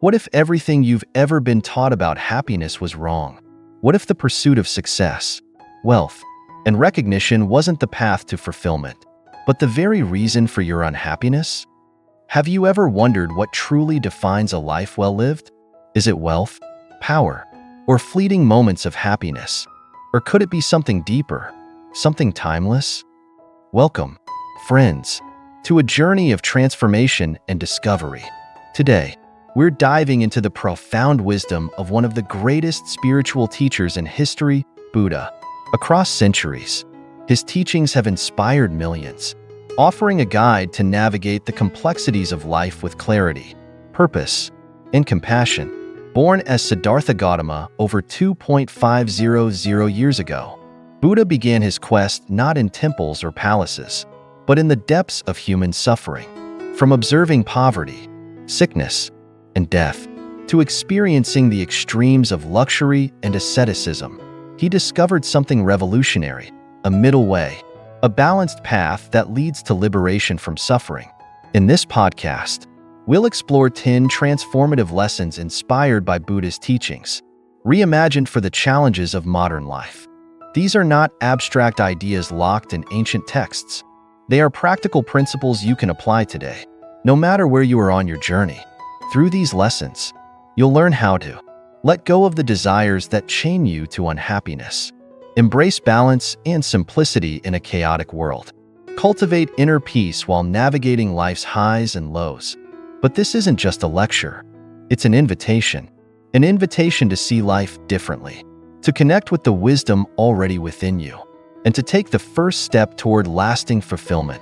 What if everything you've ever been taught about happiness was wrong? What if the pursuit of success, wealth, and recognition wasn't the path to fulfillment, but the very reason for your unhappiness? Have you ever wondered what truly defines a life well lived? Is it wealth, power, or fleeting moments of happiness? Or could it be something deeper, something timeless? Welcome, friends, to a journey of transformation and discovery. Today, we're diving into the profound wisdom of one of the greatest spiritual teachers in history, Buddha. Across centuries, his teachings have inspired millions, offering a guide to navigate the complexities of life with clarity, purpose, and compassion. Born as Siddhartha Gautama over 2.500 years ago, Buddha began his quest not in temples or palaces, but in the depths of human suffering. From observing poverty, sickness, and death, to experiencing the extremes of luxury and asceticism, he discovered something revolutionary, a middle way, a balanced path that leads to liberation from suffering. In this podcast, we'll explore 10 transformative lessons inspired by Buddha's teachings, reimagined for the challenges of modern life. These are not abstract ideas locked in ancient texts. They are practical principles you can apply today, no matter where you are on your journey. Through these lessons, you'll learn how to let go of the desires that chain you to unhappiness, embrace balance and simplicity in a chaotic world, cultivate inner peace while navigating life's highs and lows. But this isn't just a lecture. It's an invitation to see life differently, to connect with the wisdom already within you, and to take the first step toward lasting fulfillment.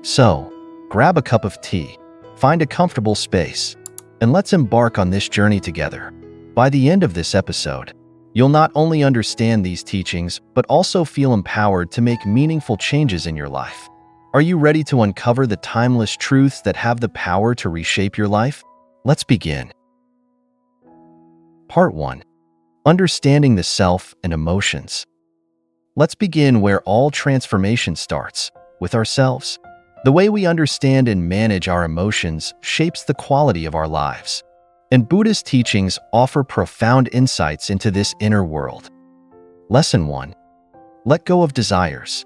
So, grab a cup of tea, find a comfortable space, and let's embark on this journey together. By the end of this episode, you'll not only understand these teachings, but also feel empowered to make meaningful changes in your life. Are you ready to uncover the timeless truths that have the power to reshape your life? Let's begin. Part 1. Understanding the self and emotions. Let's begin where all transformation starts, with ourselves. The way we understand and manage our emotions shapes the quality of our lives. And Buddhist teachings offer profound insights into this inner world. Lesson 1. Let go of desires.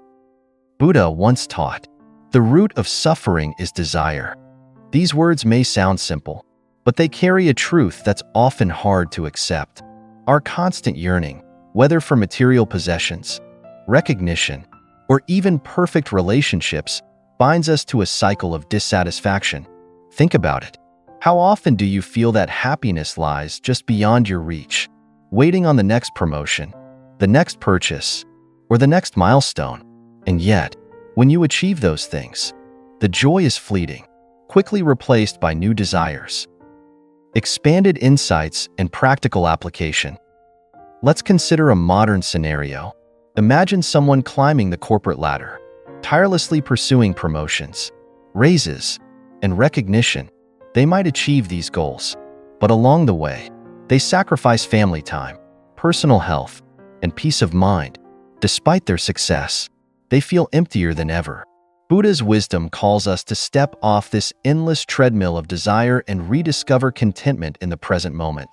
Buddha once taught, "The root of suffering is desire." These words may sound simple, but they carry a truth that's often hard to accept. Our constant yearning, whether for material possessions, recognition, or even perfect relationships, binds us to a cycle of dissatisfaction. Think about it. How often do you feel that happiness lies just beyond your reach, waiting on the next promotion, the next purchase, or the next milestone? And yet, when you achieve those things, the joy is fleeting, quickly replaced by new desires. Expanded insights and practical application. Let's consider a modern scenario. Imagine someone climbing the corporate ladder, tirelessly pursuing promotions, raises, and recognition. They might achieve these goals, but along the way, they sacrifice family time, personal health, and peace of mind. Despite their success, they feel emptier than ever. Buddha's wisdom calls us to step off this endless treadmill of desire and rediscover contentment in the present moment.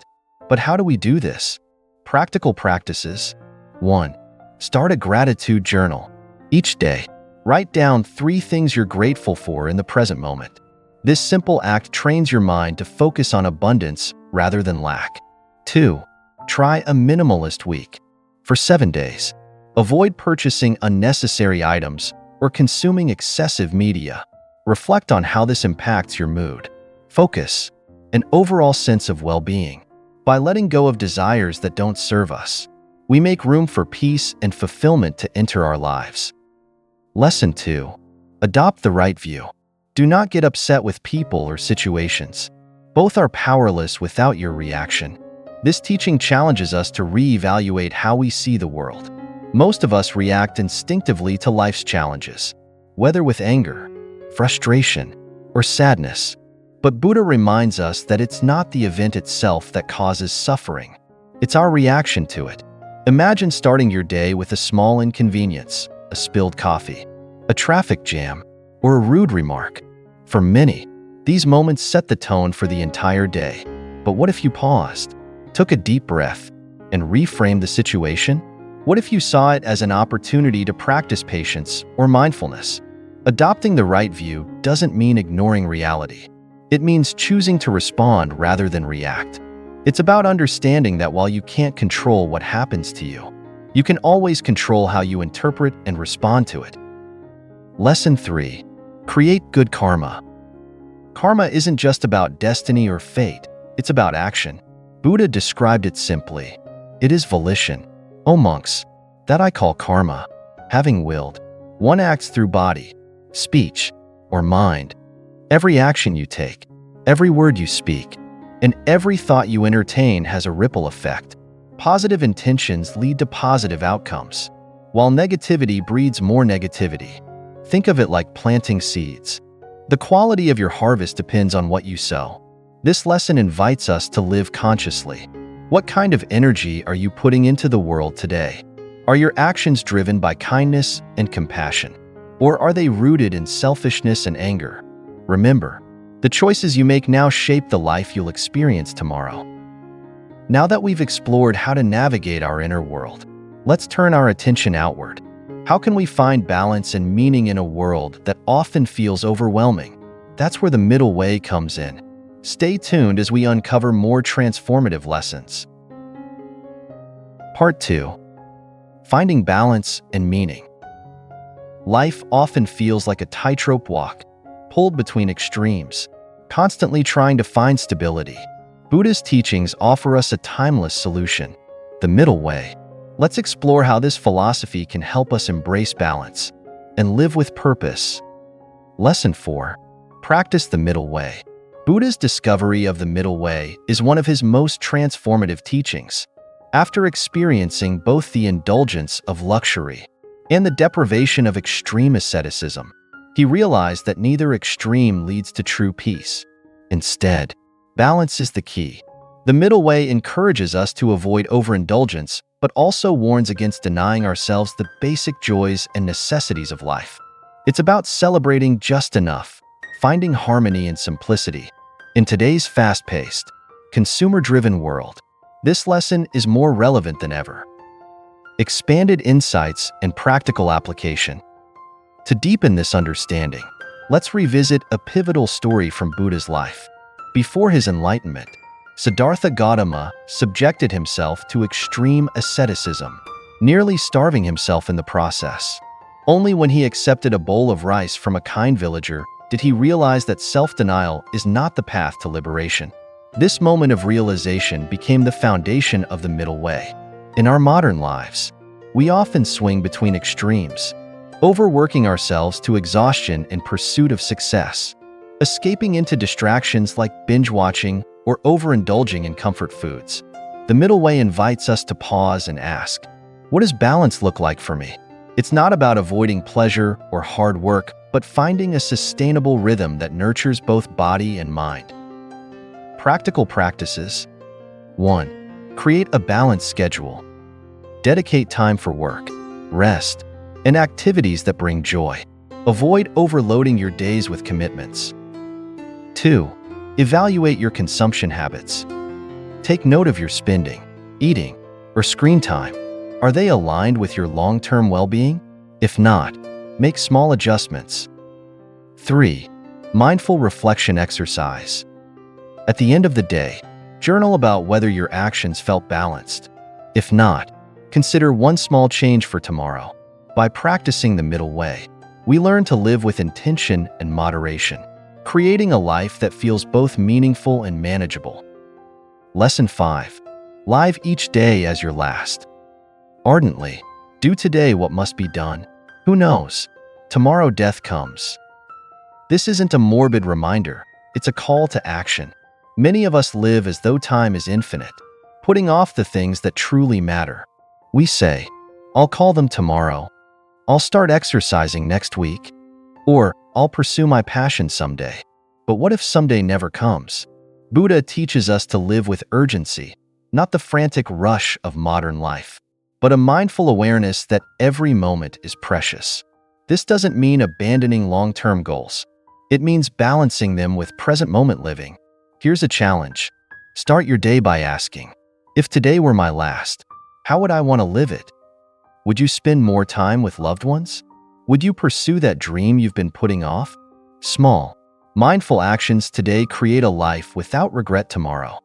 But how do we do this? Practical practices. 1. Start a gratitude journal. Each day, write down 3 things you're grateful for in the present moment. This simple act trains your mind to focus on abundance rather than lack. 2. Try a minimalist week. For 7 days, avoid purchasing unnecessary items or consuming excessive media. Reflect on how this impacts your mood, focus, and overall sense of well-being. By letting go of desires that don't serve us, we make room for peace and fulfillment to enter our lives. Lesson 2. Adopt the right view. Do not get upset with people or situations. Both are powerless without your reaction. This teaching challenges us to reevaluate how we see the world. Most of us react instinctively to life's challenges, whether with anger, frustration, or sadness. But Buddha reminds us that it's not the event itself that causes suffering. It's our reaction to it. Imagine starting your day with a small inconvenience, a spilled coffee, a traffic jam, or a rude remark. For many, these moments set the tone for the entire day. But what if you paused, took a deep breath, and reframed the situation? What if you saw it as an opportunity to practice patience or mindfulness? Adopting the right view doesn't mean ignoring reality. It means choosing to respond rather than react. It's about understanding that while you can't control what happens to you, you can always control how you interpret and respond to it. Lesson 3. Create good karma. Karma isn't just about destiny or fate, it's about action. Buddha described it simply. It is volition. O monks, that I call karma. Having willed, one acts through body, speech, or mind. Every action you take, every word you speak, and every thought you entertain has a ripple effect. Positive intentions lead to positive outcomes, while negativity breeds more negativity. Think of it like planting seeds. The quality of your harvest depends on what you sow. This lesson invites us to live consciously. What kind of energy are you putting into the world today? Are your actions driven by kindness and compassion? Or are they rooted in selfishness and anger? Remember, the choices you make now shape the life you'll experience tomorrow. Now that we've explored how to navigate our inner world, let's turn our attention outward. How can we find balance and meaning in a world that often feels overwhelming? That's where the middle way comes in. Stay tuned as we uncover more transformative lessons. Part 2. Finding balance and meaning. Life often feels like a tightrope walk, pulled between extremes, constantly trying to find stability. Buddhist teachings offer us a timeless solution, the middle way. Let's explore how this philosophy can help us embrace balance and live with purpose. Lesson 4. Practice the middle way. Buddha's discovery of the middle way is one of his most transformative teachings. After experiencing both the indulgence of luxury and the deprivation of extreme asceticism, he realized that neither extreme leads to true peace. Instead, balance is the key. The middle way encourages us to avoid overindulgence, but also warns against denying ourselves the basic joys and necessities of life. It's about celebrating just enough, finding harmony and simplicity. In today's fast-paced, consumer-driven world, this lesson is more relevant than ever. Expanded insights and practical application. To deepen this understanding, let's revisit a pivotal story from Buddha's life. Before his enlightenment, Siddhartha Gautama subjected himself to extreme asceticism, nearly starving himself in the process. Only when he accepted a bowl of rice from a kind villager did he realize that self-denial is not the path to liberation. This moment of realization became the foundation of the middle way. In our modern lives, we often swing between extremes, overworking ourselves to exhaustion in pursuit of success, escaping into distractions like binge-watching or overindulging in comfort foods. The middle way invites us to pause and ask, what does balance look like for me? It's not about avoiding pleasure or hard work, but finding a sustainable rhythm that nurtures both body and mind. Practical practices. 1. Create a balanced schedule. Dedicate time for work, rest, and activities that bring joy. Avoid overloading your days with commitments. 2. Evaluate your consumption habits. Take note of your spending, eating, or screen time. Are they aligned with your long-term well-being? If not, make small adjustments. 3. Mindful reflection exercise. At the end of the day, journal about whether your actions felt balanced. If not, consider one small change for tomorrow. By practicing the middle way, we learn to live with intention and moderation, creating a life that feels both meaningful and manageable. Lesson 5. Live each day as your last. Ardently, do today what must be done. Who knows? Tomorrow death comes. This isn't a morbid reminder, it's a call to action. Many of us live as though time is infinite, putting off the things that truly matter. We say, I'll call them tomorrow, I'll start exercising next week, or I'll pursue my passion someday. But what if someday never comes? Buddha teaches us to live with urgency, not the frantic rush of modern life, but a mindful awareness that every moment is precious. This doesn't mean abandoning long-term goals. It means balancing them with present moment living. Here's a challenge. Start your day by asking, if today were my last, how would I want to live it? Would you spend more time with loved ones? Would you pursue that dream you've been putting off? Small, mindful actions today create a life without regret tomorrow.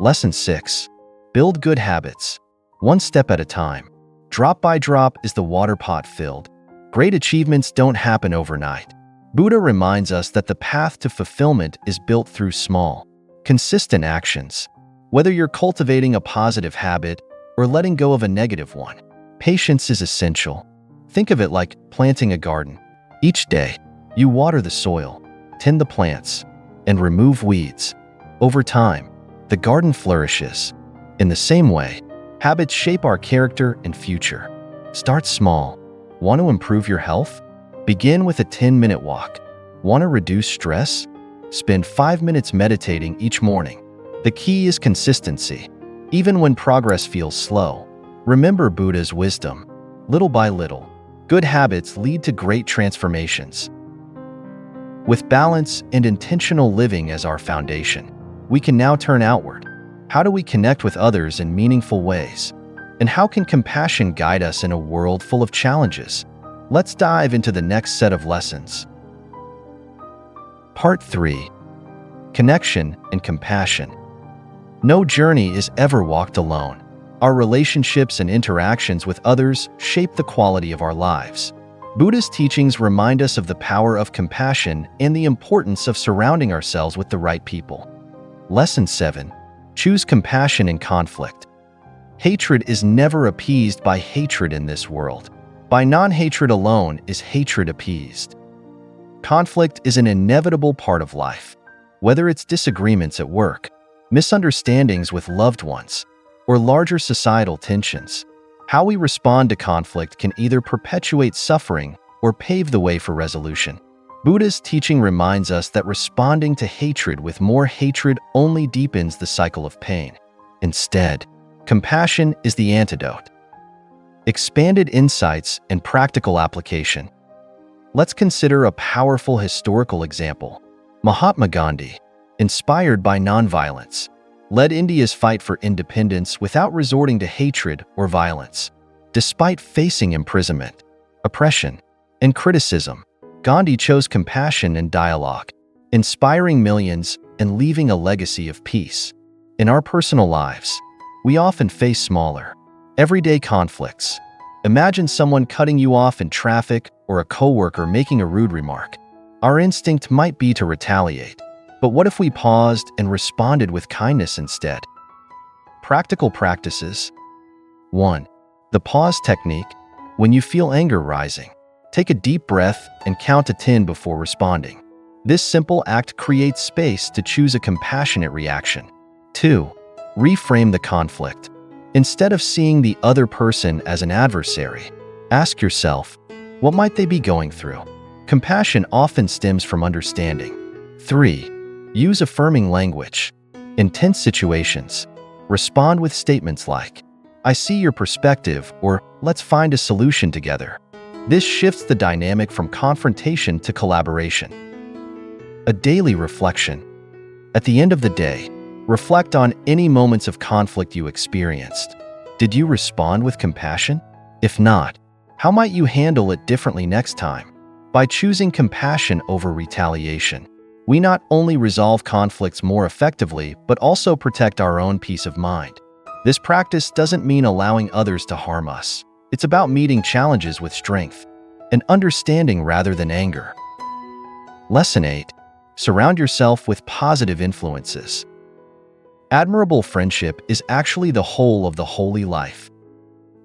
Lesson 6. Build good habits. One step at a time. Drop by drop is the water pot filled. Great achievements don't happen overnight. Buddha reminds us that the path to fulfillment is built through small, consistent actions. Whether you're cultivating a positive habit or letting go of a negative one, patience is essential. Think of it like planting a garden. Each day, you water the soil, tend the plants, and remove weeds. Over time, the garden flourishes. In the same way, habits shape our character and future. Start small. Want to improve your health? Begin with a 10-minute walk. Want to reduce stress? Spend 5 minutes meditating each morning. The key is consistency. Even when progress feels slow, remember Buddha's wisdom. Little by little, good habits lead to great transformations. With balance and intentional living as our foundation, we can now turn outward. How do we connect with others in meaningful ways? And how can compassion guide us in a world full of challenges? Let's dive into the next set of lessons. Part 3. Connection and compassion. No journey is ever walked alone. Our relationships and interactions with others shape the quality of our lives. Buddhist teachings remind us of the power of compassion and the importance of surrounding ourselves with the right people. Lesson 7. Choose compassion in conflict. Hatred is never appeased by hatred in this world. By non-hatred alone is hatred appeased. Conflict is an inevitable part of life. Whether it's disagreements at work, misunderstandings with loved ones, or larger societal tensions, how we respond to conflict can either perpetuate suffering or pave the way for resolution. Buddha's teaching reminds us that responding to hatred with more hatred only deepens the cycle of pain. Instead, compassion is the antidote. Expanded insights and practical application. Let's consider a powerful historical example. Mahatma Gandhi, inspired by nonviolence, led India's fight for independence without resorting to hatred or violence. Despite facing imprisonment, oppression, and criticism, Gandhi chose compassion and dialogue, inspiring millions and leaving a legacy of peace. In our personal lives, we often face smaller, everyday conflicts. Imagine someone cutting you off in traffic or a coworker making a rude remark. Our instinct might be to retaliate, but what if we paused and responded with kindness instead? Practical practices. 1. The pause technique. When you feel anger rising, take a deep breath and count to 10 before responding. This simple act creates space to choose a compassionate reaction. 2. Reframe the conflict. Instead of seeing the other person as an adversary, ask yourself, what might they be going through? Compassion often stems from understanding. 3. Use affirming language. In tense situations, respond with statements like, I see your perspective, or let's find a solution together. This shifts the dynamic from confrontation to collaboration. A daily reflection. At the end of the day, reflect on any moments of conflict you experienced. Did you respond with compassion? If not, how might you handle it differently next time? By choosing compassion over retaliation, we not only resolve conflicts more effectively, but also protect our own peace of mind. This practice doesn't mean allowing others to harm us. It's about meeting challenges with strength and understanding rather than anger. Lesson 8. Surround yourself with positive influences. Admirable friendship is actually the whole of the holy life.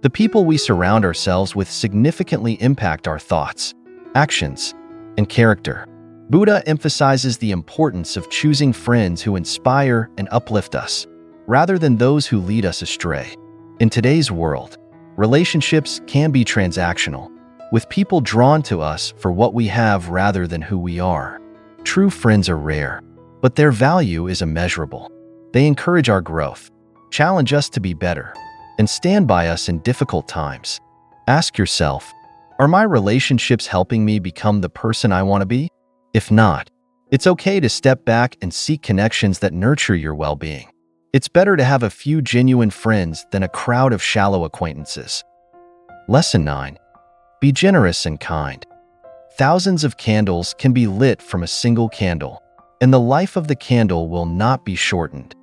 The people we surround ourselves with significantly impact our thoughts, actions, and character. Buddha emphasizes the importance of choosing friends who inspire and uplift us, rather than those who lead us astray. In today's world, relationships can be transactional, with people drawn to us for what we have rather than who we are. True friends are rare, but their value is immeasurable. They encourage our growth, challenge us to be better, and stand by us in difficult times. Ask yourself, are my relationships helping me become the person I want to be? If not, It's okay to step back and seek connections that nurture your well-being. It's better to have a few genuine friends than a crowd of shallow acquaintances. Lesson 9. Be generous and kind. Thousands of candles can be lit from a single candle, and the life of the candle will not be shortened.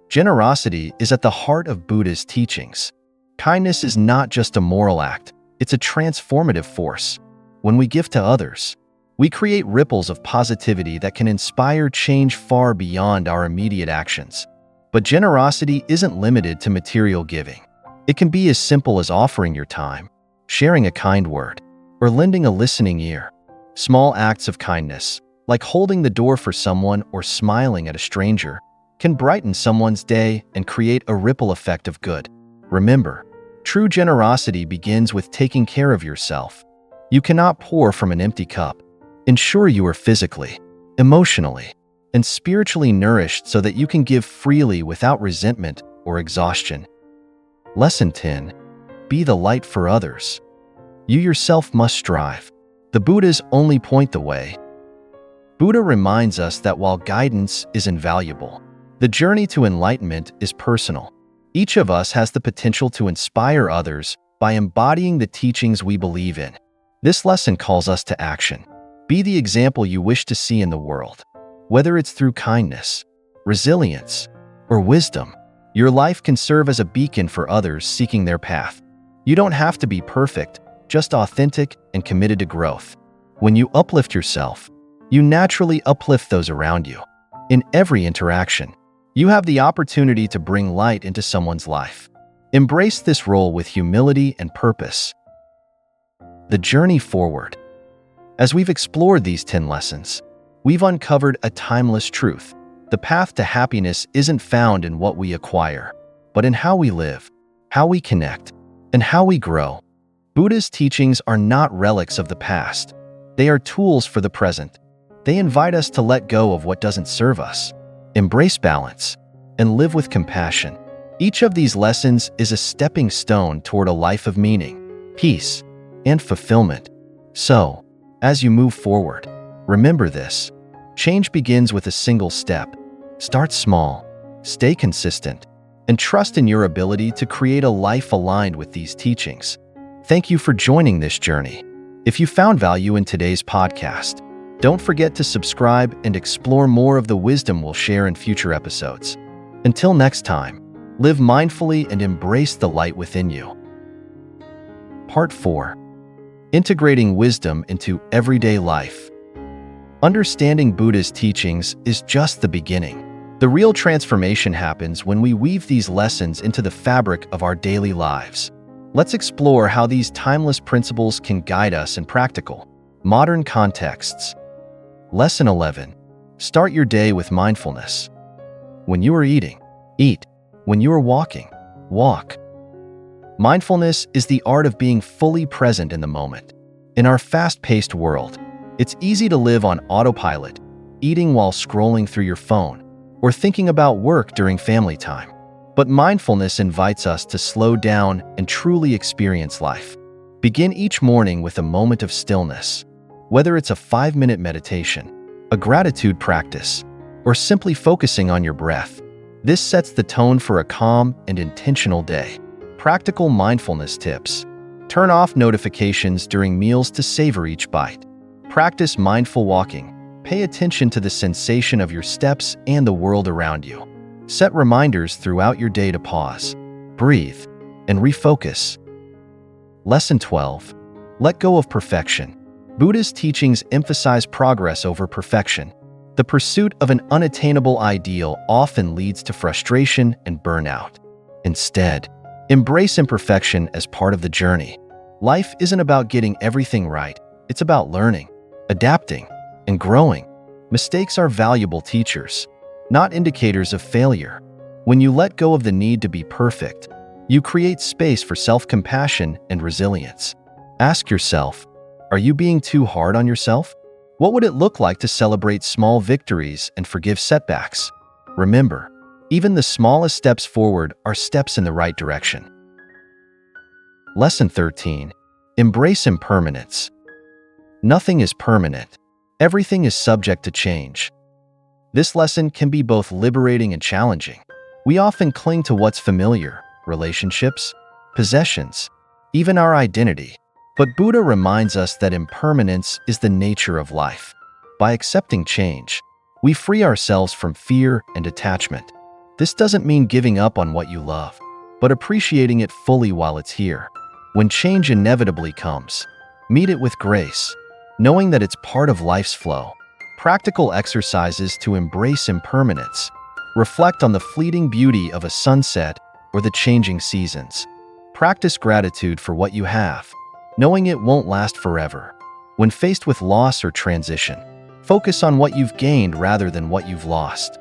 Generosity is at the heart of Buddhist teachings. Kindness is not just a moral act, it's a transformative force. When we give to others, we create ripples of positivity that can inspire change far beyond our immediate actions. But generosity isn't limited to material giving. It can be as simple as offering your time, sharing a kind word, or lending a listening ear. Small acts of kindness, like holding the door for someone or smiling at a stranger, can brighten someone's day and create a ripple effect of good. Remember, true generosity begins with taking care of yourself. You cannot pour from an empty cup. Ensure you are physically, emotionally, and spiritually nourished so that you can give freely without resentment or exhaustion. Lesson 10. Be the light for others. You yourself must strive. The Buddhas only point the way. Buddha reminds us that while guidance is invaluable, the journey to enlightenment is personal. Each of us has the potential to inspire others by embodying the teachings we believe in. This lesson calls us to action. Be the example you wish to see in the world. Whether it's through kindness, resilience, or wisdom, your life can serve as a beacon for others seeking their path. You don't have to be perfect, just authentic and committed to growth. When you uplift yourself, you naturally uplift those around you. In every interaction, you have the opportunity to bring light into someone's life. Embrace this role with humility and purpose. The journey forward. As we've explored these 10 lessons, we've uncovered a timeless truth. The path to happiness isn't found in what we acquire, but in how we live, how we connect, and how we grow. Buddha's teachings are not relics of the past. They are tools for the present. They invite us to let go of what doesn't serve us, embrace balance, and live with compassion. Each of these lessons is a stepping stone toward a life of meaning, peace, and fulfillment. So, as you move forward, remember this. Change begins with a single step. Start small, stay consistent, and trust in your ability to create a life aligned with these teachings. Thank you for joining this journey. If you found value in today's podcast, don't forget to subscribe and explore more of the wisdom we'll share in future episodes. Until next time, live mindfully and embrace the light within you. Part 4. Integrating wisdom into everyday life. Understanding Buddha's teachings is just the beginning. The real transformation happens when we weave these lessons into the fabric of our daily lives. Let's explore how these timeless principles can guide us in practical, modern contexts. Lesson 11. Start your day with mindfulness. When you are eating, eat. When you are walking, walk. Mindfulness is the art of being fully present in the moment. In our fast-paced world, it's easy to live on autopilot, eating while scrolling through your phone, or thinking about work during family time. But mindfulness invites us to slow down and truly experience life. Begin each morning with a moment of stillness. Whether it's a 5-minute meditation, a gratitude practice, or simply focusing on your breath, this sets the tone for a calm and intentional day. Practical mindfulness tips. Turn off notifications during meals to savor each bite. Practice mindful walking. Pay attention to the sensation of your steps and the world around you. Set reminders throughout your day to pause, breathe, and refocus. Lesson 12. Let go of perfection. Buddha's teachings emphasize progress over perfection. The pursuit of an unattainable ideal often leads to frustration and burnout. Instead, embrace imperfection as part of the journey. Life isn't about getting everything right. It's about learning, adapting, and growing. Mistakes are valuable teachers, not indicators of failure. When you let go of the need to be perfect, you create space for self-compassion and resilience. Ask yourself, are you being too hard on yourself? What would it look like to celebrate small victories and forgive setbacks? Remember, even the smallest steps forward are steps in the right direction. Lesson 13. Embrace impermanence. Nothing is permanent. Everything is subject to change. This lesson can be both liberating and challenging. We often cling to what's familiar, relationships, possessions, even our identity. But Buddha reminds us that impermanence is the nature of life. By accepting change, we free ourselves from fear and attachment. This doesn't mean giving up on what you love, but appreciating it fully while it's here. When change inevitably comes, meet it with grace, knowing that it's part of life's flow. Practical exercises to embrace impermanence. Reflect on the fleeting beauty of a sunset or the changing seasons. Practice gratitude for what you have, knowing it won't last forever. When faced with loss or transition, focus on what you've gained rather than what you've lost.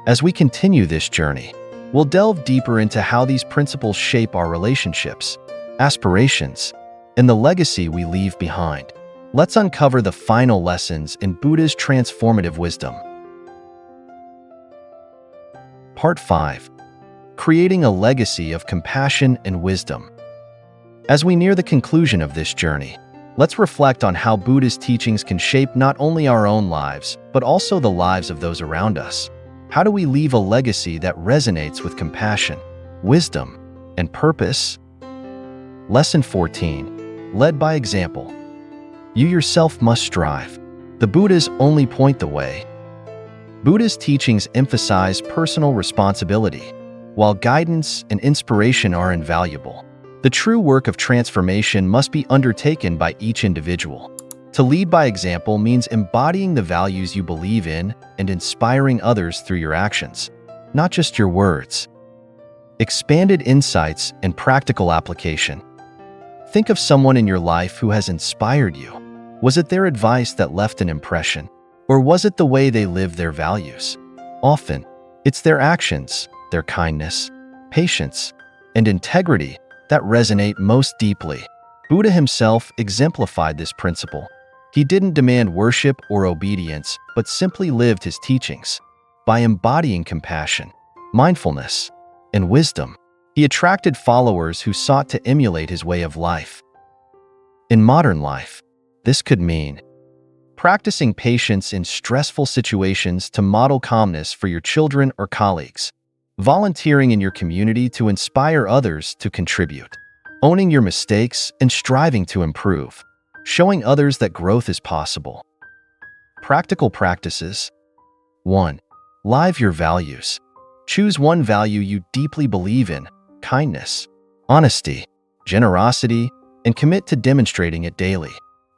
As we continue this journey, we'll delve deeper into how these principles shape our relationships, aspirations, and the legacy we leave behind. Let's uncover the final lessons in Buddha's transformative wisdom. Part 5. Creating a legacy of compassion and wisdom. As we near the conclusion of this journey, let's reflect on how Buddha's teachings can shape not only our own lives, but also the lives of those around us. How do we leave a legacy that resonates with compassion, wisdom, and purpose? Lesson 14. Led by example. You yourself must strive. The Buddhas only point the way. Buddha's teachings emphasize personal responsibility, while guidance and inspiration are invaluable. The true work of transformation must be undertaken by each individual. To lead by example means embodying the values you believe in and inspiring others through your actions, not just your words. Expanded insights and practical application. Think of someone in your life who has inspired you. Was it their advice that left an impression? Or was it the way they lived their values? Often, it's their actions, their kindness, patience, and integrity that resonate most deeply. Buddha himself exemplified this principle. He didn't demand worship or obedience, but simply lived his teachings. By embodying compassion, mindfulness, and wisdom, he attracted followers who sought to emulate his way of life. In modern life, this could mean practicing patience in stressful situations to model calmness for your children or colleagues, volunteering in your community to inspire others to contribute, owning your mistakes and striving to improve, showing others that growth is possible. Practical practices. 1. Live your values. Choose one value you deeply believe in: kindness, honesty, generosity, and commit to demonstrating it daily.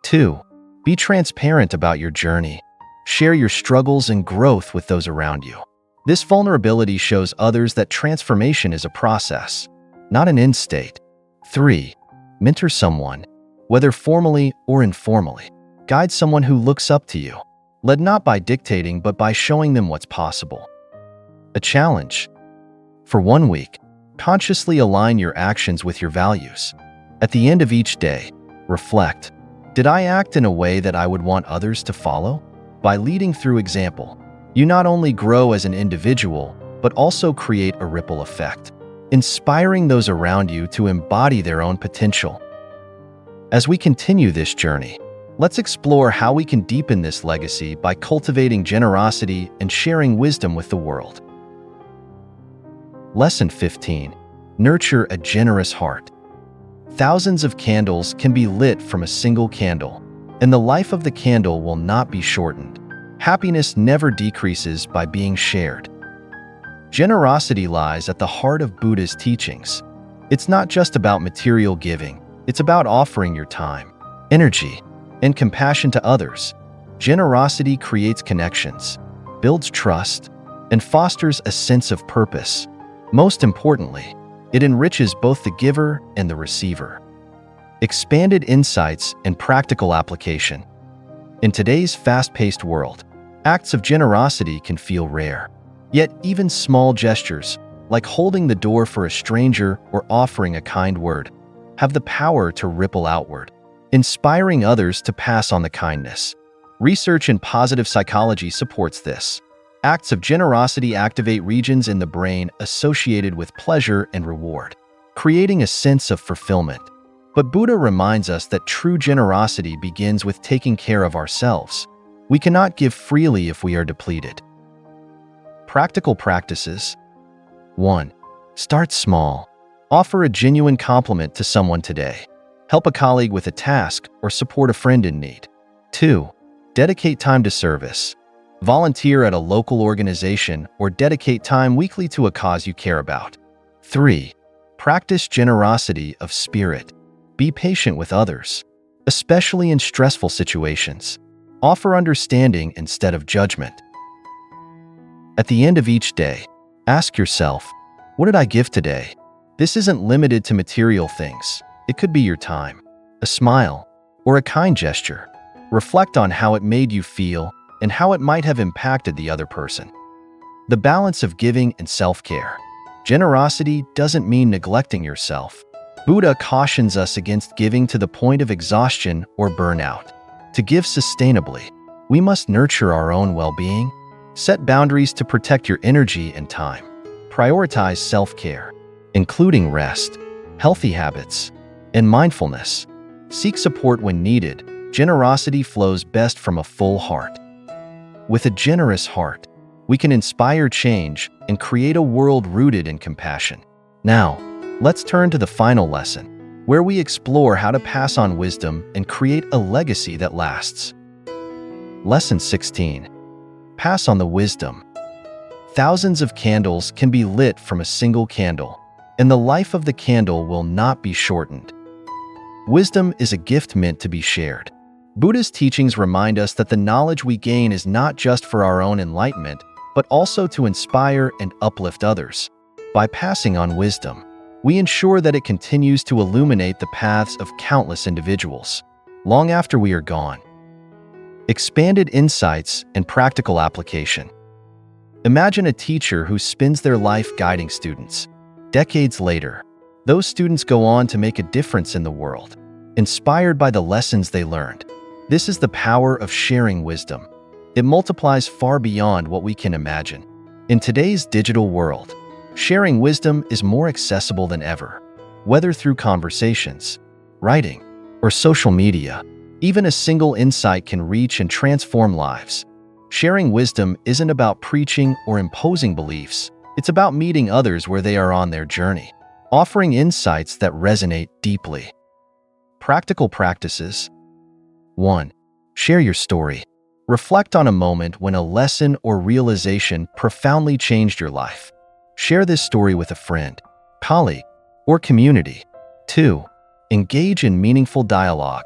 2. Be transparent about your journey. Share your struggles and growth with those around you. This vulnerability shows others that transformation is a process, not an end state. 3. Mentor someone, whether formally or informally. Guide someone who looks up to you, led not by dictating but by showing them what's possible. A challenge. For 1 week, consciously align your actions with your values. At the end of each day, reflect. Did I act in a way that I would want others to follow? By leading through example, you not only grow as an individual, but also create a ripple effect, inspiring those around you to embody their own potential. As we continue this journey, let's explore how we can deepen this legacy by cultivating generosity and sharing wisdom with the world. Lesson 15. Nurture a generous heart. Thousands of candles can be lit from a single candle, and the life of the candle will not be shortened. Happiness never decreases by being shared. Generosity lies at the heart of Buddha's teachings. It's not just about material giving, it's about offering your time, energy, and compassion to others. Generosity creates connections, builds trust, and fosters a sense of purpose. Most importantly, it enriches both the giver and the receiver. Expanded insights and practical application. In today's fast-paced world, acts of generosity can feel rare. Yet even small gestures, like holding the door for a stranger or offering a kind word, have the power to ripple outward, inspiring others to pass on the kindness. Research in positive psychology supports this. Acts of generosity activate regions in the brain associated with pleasure and reward, creating a sense of fulfillment. But Buddha reminds us that true generosity begins with taking care of ourselves. We cannot give freely if we are depleted. Practical practices. 1. Start small. Offer a genuine compliment to someone today. Help a colleague with a task or support a friend in need. 2. Dedicate time to service. Volunteer at a local organization or dedicate time weekly to a cause you care about. 3. Practice generosity of spirit. Be patient with others, especially in stressful situations. Offer understanding instead of judgment. At the end of each day, ask yourself, what did I give today? This isn't limited to material things. It could be your time, a smile, or a kind gesture. Reflect on how it made you feel and how it might have impacted the other person. The balance of giving and self-care. Generosity doesn't mean neglecting yourself. Buddha cautions us against giving to the point of exhaustion or burnout. To give sustainably, we must nurture our own well-being, set boundaries to protect your energy and time, prioritize self-care, including rest, healthy habits, and mindfulness. Seek support when needed. Generosity flows best from a full heart. With a generous heart, we can inspire change and create a world rooted in compassion. Now, let's turn to the final lesson, where we explore how to pass on wisdom and create a legacy that lasts. Lesson 16. Pass on the wisdom. Thousands of candles can be lit from a single candle, and the life of the candle will not be shortened. Wisdom is a gift meant to be shared. Buddhist teachings remind us that the knowledge we gain is not just for our own enlightenment, but also to inspire and uplift others. By passing on wisdom, we ensure that it continues to illuminate the paths of countless individuals, long after we are gone. Expanded insights and practical application. Imagine a teacher who spends their life guiding students. Decades later, those students go on to make a difference in the world, inspired by the lessons they learned. This is the power of sharing wisdom. It multiplies far beyond what we can imagine. In today's digital world, sharing wisdom is more accessible than ever. Whether through conversations, writing, or social media, even a single insight can reach and transform lives. Sharing wisdom isn't about preaching or imposing beliefs. It's about meeting others where they are on their journey, offering insights that resonate deeply. Practical practices. 1. Share your story. Reflect on a moment when a lesson or realization profoundly changed your life. Share this story with a friend, colleague, or community. 2. Engage in meaningful dialogue.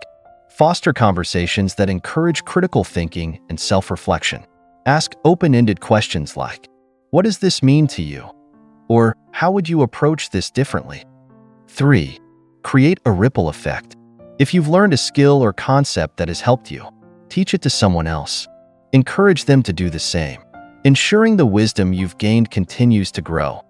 Foster conversations that encourage critical thinking and self-reflection. Ask open-ended questions like, "What does this mean to you?" Or, "How would you approach this differently?" 3. Create a ripple effect. If you've learned a skill or concept that has helped you, teach it to someone else. Encourage them to do the same, ensuring the wisdom you've gained continues to grow.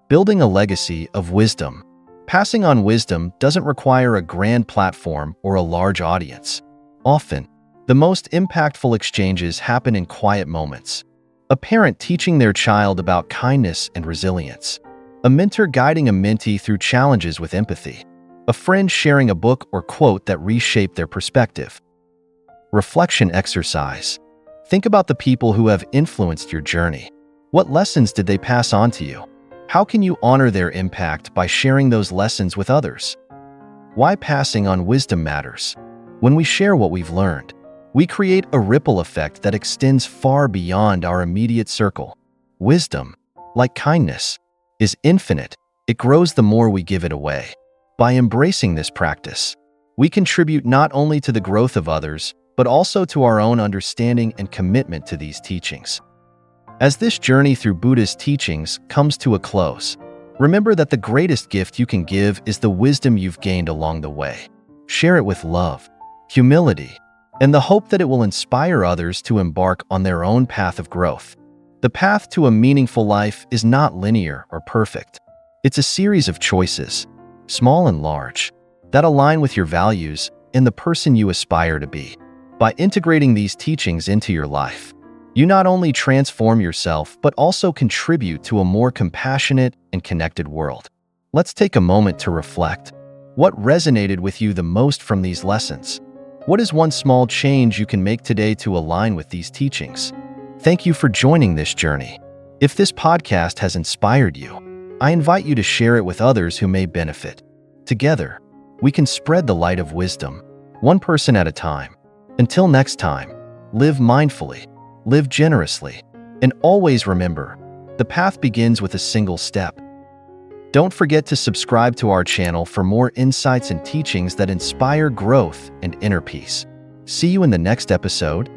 Building a legacy of wisdom. Passing on wisdom doesn't require a grand platform or a large audience. Often, the most impactful exchanges happen in quiet moments. A parent teaching their child about kindness and resilience. A mentor guiding a mentee through challenges with empathy. A friend sharing a book or quote that reshaped their perspective. Reflection exercise. Think about the people who have influenced your journey. What lessons did they pass on to you? How can you honor their impact by sharing those lessons with others? Why passing on wisdom matters. When we share what we've learned, we create a ripple effect that extends far beyond our immediate circle. Wisdom, like kindness, is infinite. It grows the more we give it away. By embracing this practice, we contribute not only to the growth of others, but also to our own understanding and commitment to these teachings. As this journey through Buddhist teachings comes to a close, remember that the greatest gift you can give is the wisdom you've gained along the way. Share it with love, humility, and the hope that it will inspire others to embark on their own path of growth. The path to a meaningful life is not linear or perfect. It's a series of choices, small and large, that align with your values and the person you aspire to be. By integrating these teachings into your life, you not only transform yourself, but also contribute to a more compassionate and connected world. Let's take a moment to reflect. What resonated with you the most from these lessons? What is one small change you can make today to align with these teachings? Thank you for joining this journey. If this podcast has inspired you, I invite you to share it with others who may benefit. Together, we can spread the light of wisdom, one person at a time. Until next time, live mindfully, live generously, and always remember, the path begins with a single step. Don't forget to subscribe to our channel for more insights and teachings that inspire growth and inner peace. See you in the next episode.